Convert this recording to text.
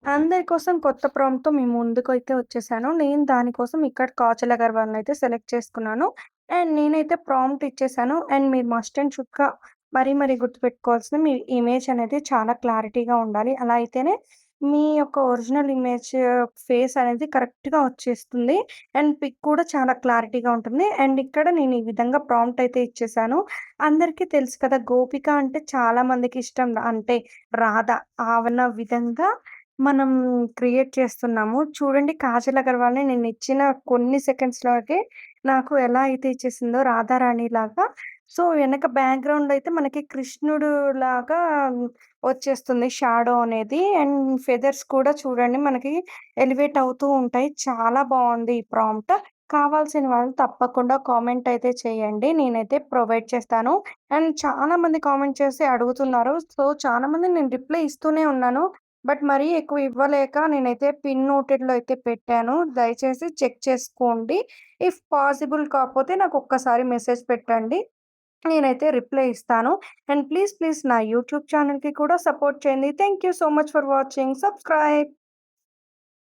అందరి కోసం కొత్త ప్రాంప్ట్‌తో మీ ముందుకైతే వచ్చేసాను. నేను దానికోసం ఇక్కడ 'కాజల్ అగర్వాల్‌ని' అయితే సెలెక్ట్ చేసుకున్నాను. అండ్ నేనైతే ప్రాంప్ట్ ఇచ్చేసాను. అండ్ మీరు మస్ట్ అండ్ షుడ్‌గా మరీ గుర్తుపెట్టుకోవాల్సింది మీ ఇమేజ్ అనేది చాలా క్లారిటీగా ఉండాలి. అలా అయితేనే మీ యొక్క ఒరిజినల్ ఇమేజ్ ఫేస్ అనేది కరెక్ట్‌గా వచ్చేస్తుంది. అండ్ పిక్ కూడా చాలా క్లారిటీగా ఉంటుంది. అండ్ ఇక్కడ నేను ఈ విధంగా ప్రాంప్ట్ అయితే ఇచ్చేసాను. అందరికీ తెలుసు కదా! గోపిక అంటే చాలా మందికి ఇష్టం. అంటే రాధ ఆవన్న విధంగా మనం క్రియేట్ చేస్తున్నాము. చూడండి 'కాజల్ అగర్వాల్‌ని' నేనిచ్చిన కొన్ని సెకండ్స్‌లోగే నాకు ఎలా అయితే ఇచ్చేసిందో రాధారాణిలాగా. సో, వెనక బ్యాక్‌గ్రౌండ్ అయితే మనకి కృష్ణుడులాగా వచ్చేస్తుంది షాడో అనేది. అండ్ ఫెదర్స్ కూడా చూడండి మనకి ఎలివేట్ అవుతూ ఉంటాయి. చాలా బావుంది ఈ ప్రాంప్ట్. కావాల్సిన వాళ్ళు తప్పకుండా కామెంట్ అయితే చేయండి. నేనైతే ప్రొవైడ్ చేస్తాను. అండ్ చాలామంది కామెంట్ చేసి అడుగుతున్నారు. సో, చాలామంది నేను రిప్లై ఇస్తూనే ఉన్నాను. బట్ మరీ ఎక్కువ ఇవ్వలేక నేనైతే పిన్ నోటెడ్‌లో అయితే పెట్టాను. దయచేసి చెక్ చేసుకోండి. ఇఫ్ పాసిబుల్ కాకపోతే నాకొక్కసారి మెసేజ్ పెట్టండి. నేనైతే రిప్లై ఇస్తాను. అండ్ ప్లీజ్ నా యూట్యూబ్ ఛానెల్‌కి కూడా సపోర్ట్ చేయండి. Thank you so much for watching. Subscribe.